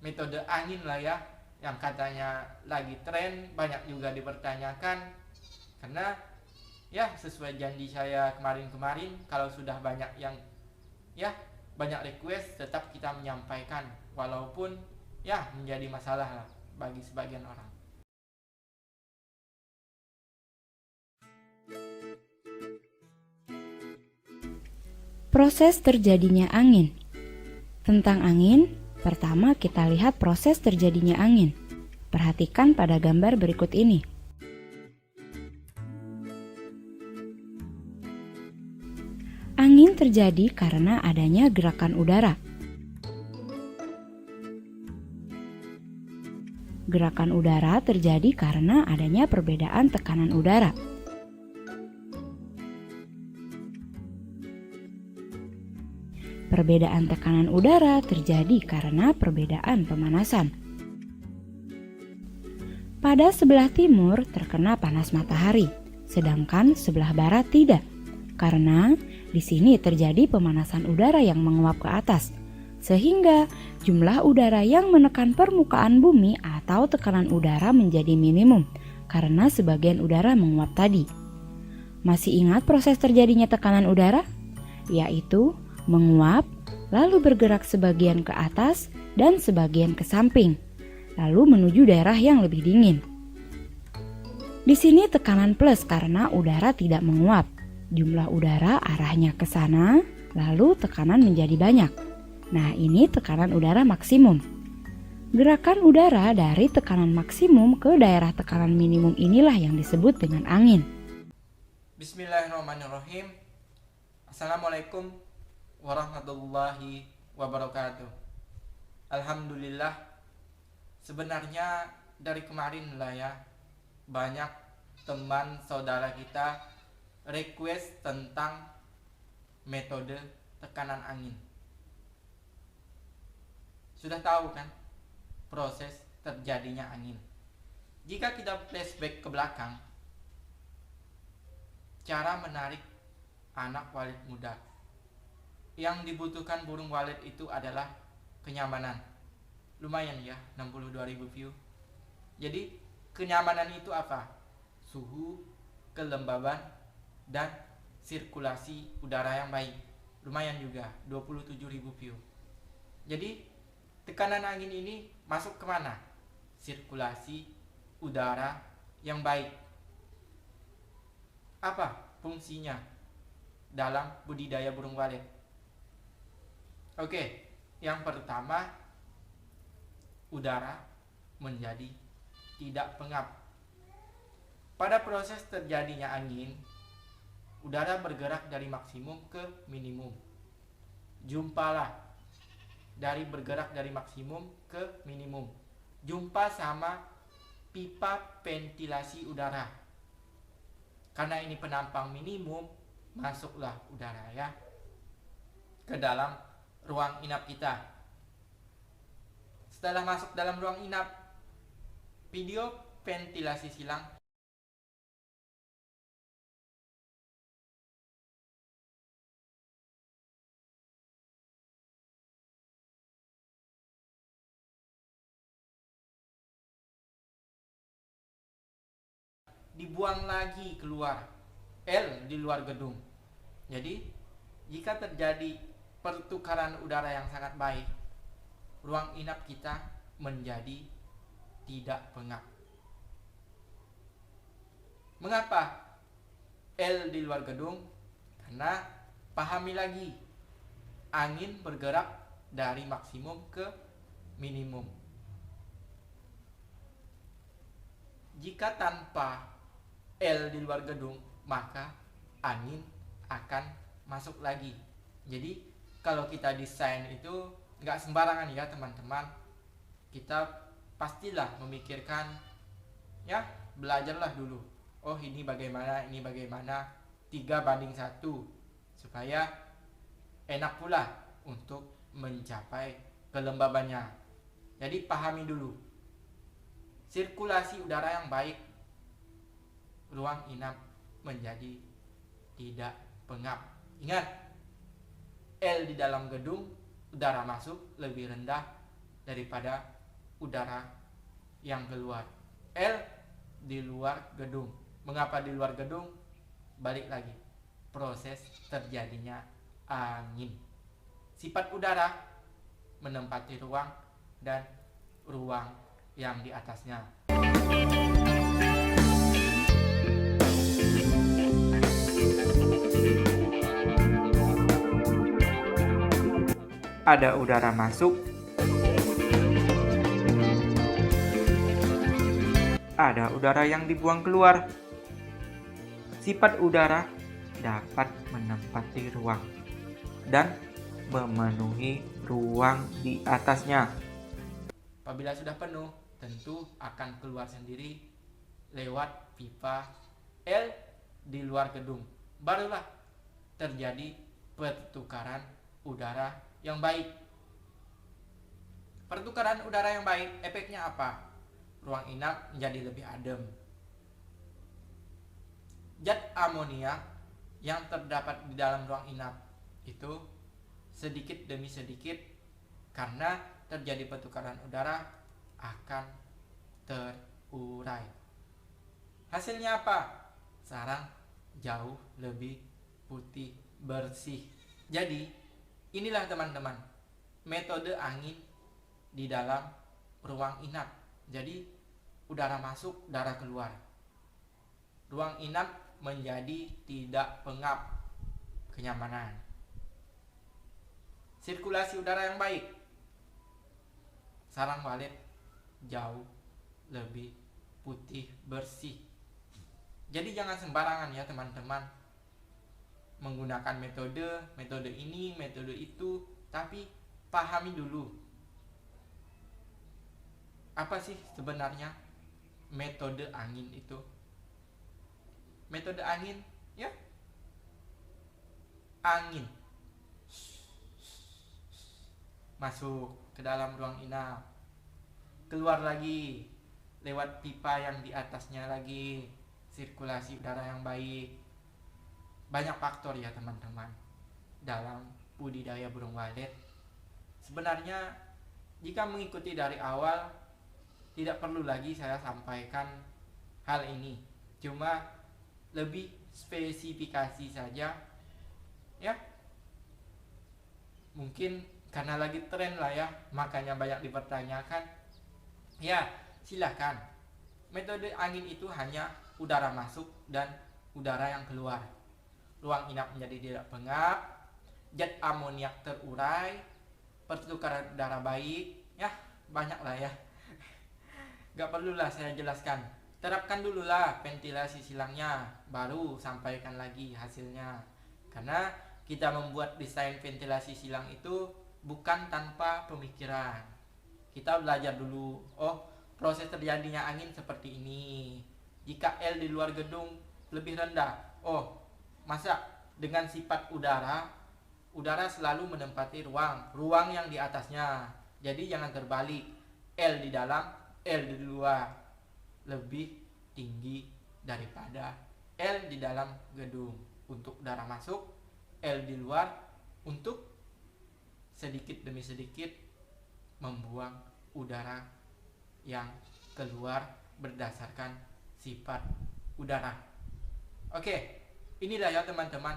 metode angin lah ya, yang katanya lagi tren, banyak juga dipertanyakan. Karena ya sesuai janji saya kemarin-kemarin, kalau sudah banyak yang ya banyak request, tetap kita menyampaikan walaupun ya menjadi masalah lah bagi sebagian orang. Proses terjadinya angin. Tentang angin, pertama kita lihat proses terjadinya angin. Perhatikan pada gambar berikut ini. Angin terjadi karena adanya gerakan udara. Gerakan udara terjadi karena adanya perbedaan tekanan udara. Perbedaan tekanan udara terjadi karena perbedaan pemanasan. Pada sebelah timur terkena panas matahari, sedangkan sebelah barat tidak. Karena di sini terjadi pemanasan udara yang menguap ke atas, sehingga jumlah udara yang menekan permukaan bumi atau tekanan udara menjadi minimum karena sebagian udara menguap tadi. Masih ingat proses terjadinya tekanan udara? Yaitu menguap, lalu bergerak sebagian ke atas dan sebagian ke samping, lalu menuju daerah yang lebih dingin. Di sini tekanan plus karena udara tidak menguap. Jumlah udara arahnya ke sana, lalu tekanan menjadi banyak. Nah, ini tekanan udara maksimum. Gerakan udara dari tekanan maksimum ke daerah tekanan minimum inilah yang disebut dengan angin. Bismillahirrahmanirrahim. Assalamualaikum warahmatullahi wabarakatuh. Alhamdulillah, sebenarnya dari kemarin lah ya, banyak teman saudara kita request tentang metode tekanan angin. Sudah tahu kan proses terjadinya angin? Jika kita flashback ke belakang, cara menarik anak walet muda, yang dibutuhkan burung walet itu adalah kenyamanan. Lumayan ya, 62.000 view. Jadi kenyamanan itu apa? Suhu, kelembaban, dan sirkulasi udara yang baik. Lumayan juga, 27.000 view. Jadi tekanan angin ini masuk kemana? Sirkulasi udara yang baik. Apa fungsinya dalam budidaya burung walet? Oke, yang pertama, udara menjadi tidak pengap. Pada proses terjadinya angin, udara bergerak dari maksimum ke minimum. Jumpalah dari bergerak dari maksimum ke minimum. Jumpa sama pipa ventilasi udara. Karena ini penampang minimum, masuklah udara ya ke dalam ruang inap kita. Setelah masuk dalam ruang inap, video ventilasi silang dibuang lagi keluar, L di luar gedung. Jadi jika terjadi pertukaran udara yang sangat baik, ruang inap kita menjadi tidak pengap. Mengapa L di luar gedung? Karena pahami lagi, angin bergerak dari maksimum ke minimum. Jika tanpa L di luar gedung, maka angin akan masuk lagi. Jadi kalau kita desain itu nggak sembarangan ya teman-teman. Kita pastilah memikirkan, ya belajarlah dulu. Oh ini bagaimana, 3:1, supaya enak pula untuk mencapai kelembabannya. Jadi pahami dulu, sirkulasi udara yang baik, ruang inap menjadi tidak pengap. Ingat, L di dalam gedung, udara masuk lebih rendah daripada udara yang keluar. L di luar gedung. Mengapa di luar gedung? Balik lagi, proses terjadinya angin. Sifat udara menempati ruang dan ruang yang di atasnya. Ada udara masuk, ada udara yang dibuang keluar. Sifat udara dapat menempati ruang dan memenuhi ruang di atasnya. Apabila sudah penuh, tentu akan keluar sendiri lewat pipa L di luar gedung. Barulah terjadi pertukaran udara yang baik. Pertukaran udara yang baik efeknya apa? Ruang inap menjadi lebih adem. Zat amonia yang terdapat di dalam ruang inap itu sedikit demi sedikit karena terjadi pertukaran udara akan terurai. Hasilnya apa? Sarang jauh lebih putih bersih. Jadi inilah teman-teman metode angin di dalam ruang inap. Jadi udara masuk, udara keluar. Ruang inap menjadi tidak pengap, kenyamanan. Sirkulasi udara yang baik, sarang walet jauh lebih putih bersih. Jadi jangan sembarangan ya teman-teman menggunakan metode ini, metode itu, tapi pahami dulu apa sih sebenarnya metode angin itu. Metode angin ya, angin masuk ke dalam ruang inap, keluar lagi lewat pipa yang di atasnya lagi. Sirkulasi udara yang baik. Banyak faktor ya teman-teman dalam budidaya burung walet. Sebenarnya jika mengikuti dari awal tidak perlu lagi saya sampaikan hal ini, cuma lebih spesifikasi saja ya. Mungkin karena lagi tren lah ya, makanya banyak dipertanyakan. Ya, silakan. Metode angin itu hanya udara masuk dan udara yang keluar. Ruang inap menjadi tidak pengap, zat amoniak terurai, pertukaran udara baik. Ya, banyak lah ya. Gak perlulah saya jelaskan. Terapkan dululah ventilasi silangnya, baru sampaikan lagi hasilnya. Karena kita membuat desain ventilasi silang itu bukan tanpa pemikiran. Kita belajar dulu, oh proses terjadinya angin seperti ini. Jika L di luar gedung lebih rendah, oh masa dengan sifat udara selalu menempati ruang yang di atasnya. Jadi jangan terbalik, L di dalam, L di luar lebih tinggi daripada L di dalam gedung untuk udara masuk, L di luar untuk sedikit demi sedikit membuang udara yang keluar berdasarkan sifat udara. Oke, inilah ya teman-teman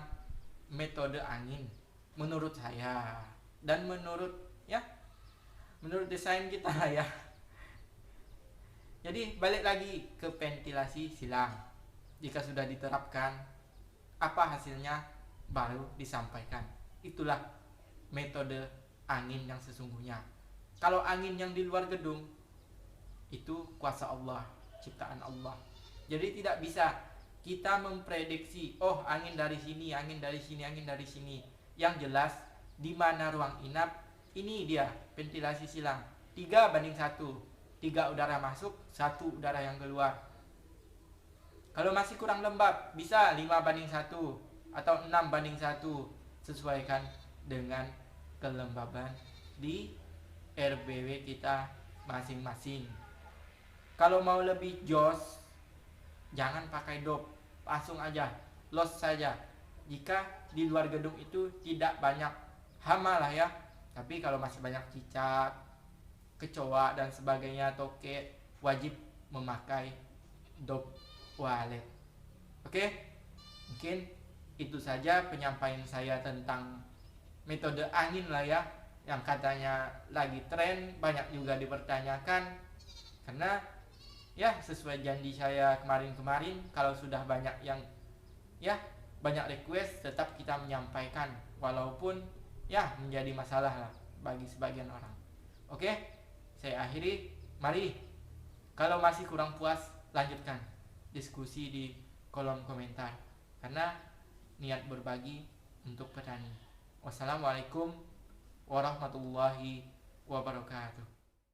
metode angin menurut saya dan menurut desain kita ya. Jadi balik lagi ke ventilasi silang. Jika sudah diterapkan, apa hasilnya baru disampaikan. Itulah metode angin yang sesungguhnya. Kalau angin yang di luar gedung itu kuasa Allah, ciptaan Allah. Jadi tidak bisa kita memprediksi, oh angin dari sini, angin dari sini, angin dari sini. Yang jelas di mana ruang inap, ini dia ventilasi silang 3:1. 3 udara masuk, 1 udara yang keluar. Kalau masih kurang lembab, bisa 5:1 atau 6:1. Sesuaikan dengan kelembaban di RBW kita masing-masing. Kalau mau lebih jos, jangan pakai dop, langsung aja, los saja. Jika di luar gedung itu tidak banyak hama lah ya. Tapi kalau masih banyak cicak, kecoa dan sebagainya, toke, wajib memakai dop walet. Oke, mungkin itu saja penyampaian saya tentang metode angin lah ya, yang katanya lagi tren, banyak juga dipertanyakan. Karena ya sesuai janji saya kemarin-kemarin, kalau sudah banyak yang ya banyak request, tetap kita menyampaikan walaupun ya menjadi masalah lah bagi sebagian orang. Oke, saya akhiri. Mari, kalau masih kurang puas, lanjutkan diskusi di kolom komentar, karena niat berbagi untuk petani. Wassalamualaikum warahmatullahi wabarakatuh.